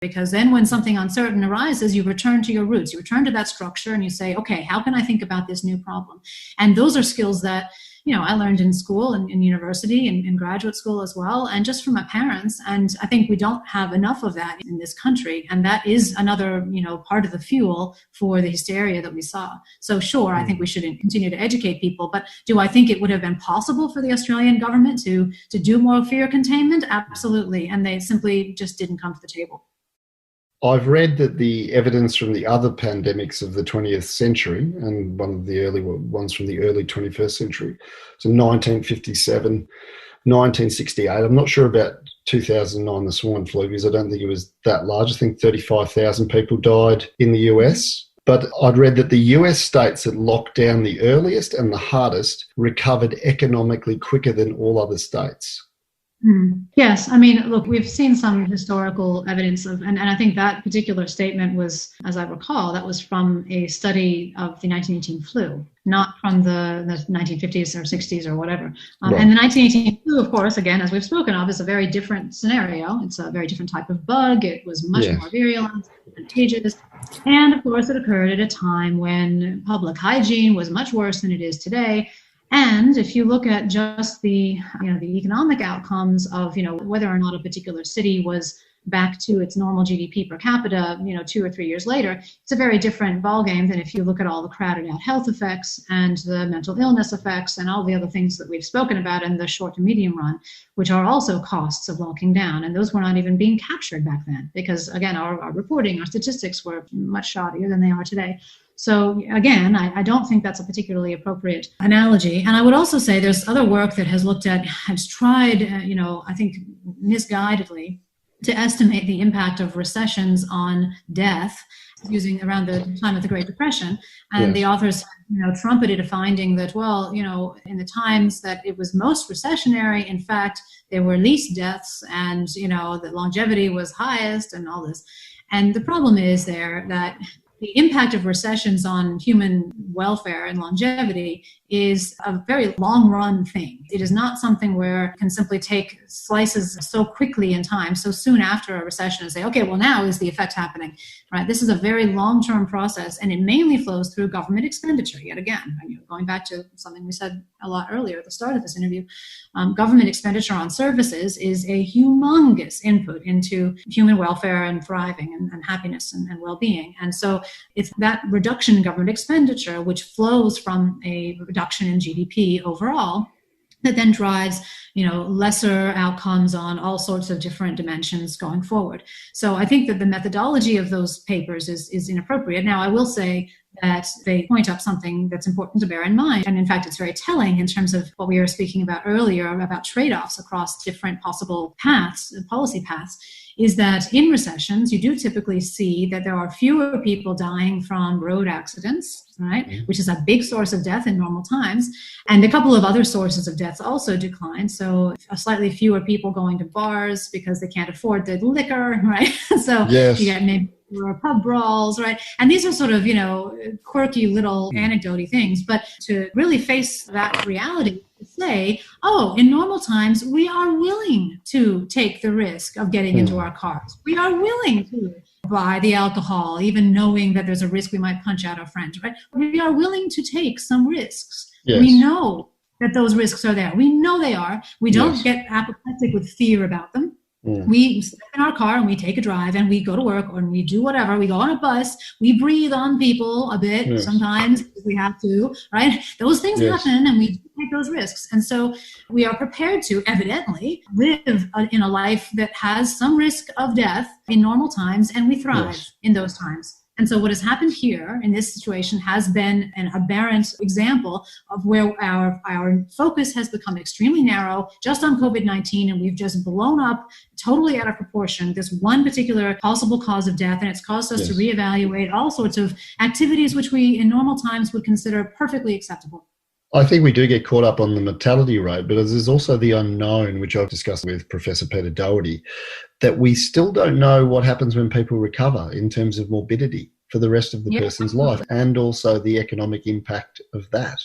Because then when something uncertain arises, you return to your roots, you return to that structure and you say, okay, how can I think about this new problem? And those are skills that, I learned in school and in university and in graduate school as well, and just from my parents. And I think we don't have enough of that in this country. And that is another, part of the fuel for the hysteria that we saw. So sure, I think we should continue to educate people. But do I think it would have been possible for the Australian government to do more fear containment? Absolutely. And they simply just didn't come to the table. I've read that the evidence from the other pandemics of the 20th century, and one of the early ones from the early 21st century, so 1957, 1968, I'm not sure about 2009, the swine flu, because I don't think it was that large. I think 35,000 people died in the US. But I'd read that the US states that locked down the earliest and the hardest recovered economically quicker than all other states. Yes. I mean, look, we've seen some historical evidence of, and I think that particular statement was, as I recall, that was from a study of the 1918 flu, not from the 1950s or 60s or whatever. Right. And the 1918 flu, of course, again, as we've spoken of, is a very different scenario. It's a very different type of bug. It was much more virulent, contagious. And of course, it occurred at a time when public hygiene was much worse than it is today. And if you look at just the economic outcomes of, whether or not a particular city was back to its normal GDP per capita, 2 or 3 years later, it's a very different ballgame than if you look at all the crowded out health effects and the mental illness effects and all the other things that we've spoken about in the short to medium run, which are also costs of locking down. And those were not even being captured back then because, again, our reporting, our statistics were much shoddier than they are today. So again, I don't think that's a particularly appropriate analogy. And I would also say there's other work that has tried, I think misguidedly, to estimate the impact of recessions on death using around the time of the Great Depression. And the authors, trumpeted a finding that, in the times that it was most recessionary, in fact, there were least deaths and, the longevity was highest and all this. And the problem is there that the impact of recessions on human welfare and longevity is a very long-run thing. It is not something where you can simply take slices so quickly in time, so soon after a recession and say, okay, well, now is the effect happening, right? This is a very long-term process, and it mainly flows through government expenditure. Yet again, going back to something we said a lot earlier at the start of this interview, government expenditure on services is a humongous input into human welfare and thriving and happiness and well-being. And so it's that reduction in government expenditure, which flows from a reduction in GDP overall, that then drives, lesser outcomes on all sorts of different dimensions going forward. So I think that the methodology of those papers is inappropriate. Now, I will say that they point up something that's important to bear in mind. And in fact, it's very telling in terms of what we were speaking about earlier about trade-offs across different possible paths, policy paths, is that in recessions, you do typically see that there are fewer people dying from road accidents, right, which is a big source of death in normal times. And a couple of other sources of deaths also decline. So slightly fewer people going to bars because they can't afford the liquor, right? So you get maybe pub brawls, right? And these are sort of, quirky little anecdote things. But to really face that reality, to say, in normal times, we are willing to take the risk of getting into our cars. We are willing to buy the alcohol, even knowing that there's a risk we might punch out our friends, right? We are willing to take some risks. Yes. We know that those risks are there. We know they are. We don't get apoplectic with fear about them. We step in our car and we take a drive and we go to work or we do whatever. We go on a bus. We breathe on people a bit sometimes if we have to, right? Those things happen and we take those risks. And so we are prepared to evidently live in a life that has some risk of death in normal times, and we thrive in those times. And so what has happened here in this situation has been an aberrant example of where our focus has become extremely narrow just on COVID-19, and we've just blown up totally out of proportion this one particular possible cause of death, and it's caused us to reevaluate all sorts of activities which we in normal times would consider perfectly acceptable. I think we do get caught up on the mortality rate, but there's also the unknown, which I've discussed with Professor Peter Doherty, that we still don't know what happens when people recover in terms of morbidity for the rest of the person's life, and also the economic impact of that.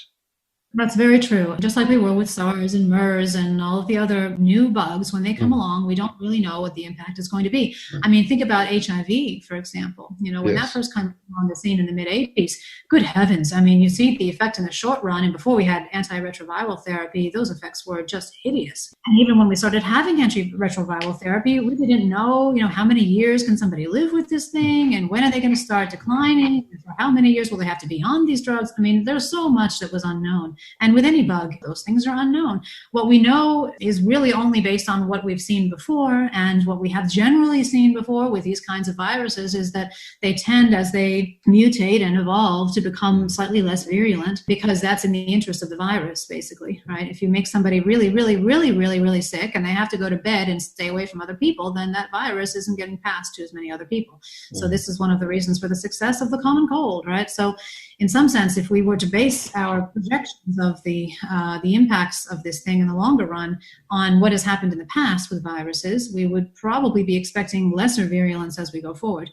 That's very true. Just like we were with SARS and MERS and all of the other new bugs, when they come Mm. along, we don't really know what the impact is going to be. I mean, think about HIV, for example. You know, when that Yes. first came on the scene in the mid 80s, good heavens. I mean, you see the effect in the short run. And before we had antiretroviral therapy, those effects were just hideous. And even when we started having antiretroviral therapy, we didn't know, how many years can somebody live with this thing? And when are they going to start declining? And for how many years will they have to be on these drugs? I mean, there's so much that was unknown. And with any bug, those things are unknown. What we know is really only based on what we've seen before, and what we have generally seen before with these kinds of viruses is that they tend, as they mutate and evolve, to become slightly less virulent, because that's in the interest of the virus, basically, right? If you make somebody really, really, really, really, really sick and they have to go to bed and stay away from other people, then that virus isn't getting passed to as many other people. So this is one of the reasons for the success of the common cold, right? So in some sense, if we were to base our projections of the impacts of this thing in the longer run on what has happened in the past with viruses, we would probably be expecting lesser virulence as we go forward.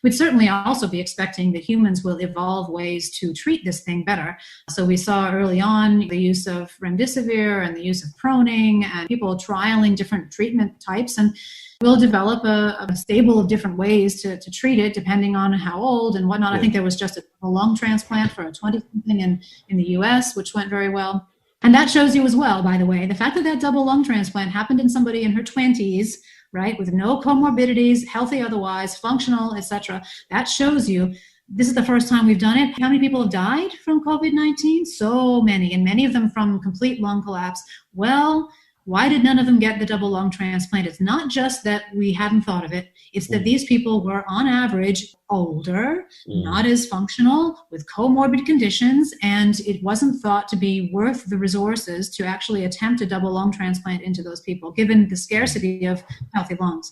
We'd certainly also be expecting that humans will evolve ways to treat this thing better. So we saw early on the use of remdesivir and the use of proning, and people trialing different treatment types, and we'll develop a stable of different ways to treat it depending on how old and whatnot. Yeah. I think there was just a lung transplant for a 20-something in the US, which went very well. And that shows you as well, by the way, the fact that that double lung transplant happened in somebody in her 20s, right, with no comorbidities, healthy otherwise, functional, etc. That shows you this is the first time we've done it. How many people have died from COVID-19? So many, and many of them from complete lung collapse. Well, why did none of them get the double lung transplant? It's not just that we hadn't thought of it. It's that these people were, on average, older, not as functional, with comorbid conditions, and it wasn't thought to be worth the resources to actually attempt a double lung transplant into those people, given the scarcity of healthy lungs.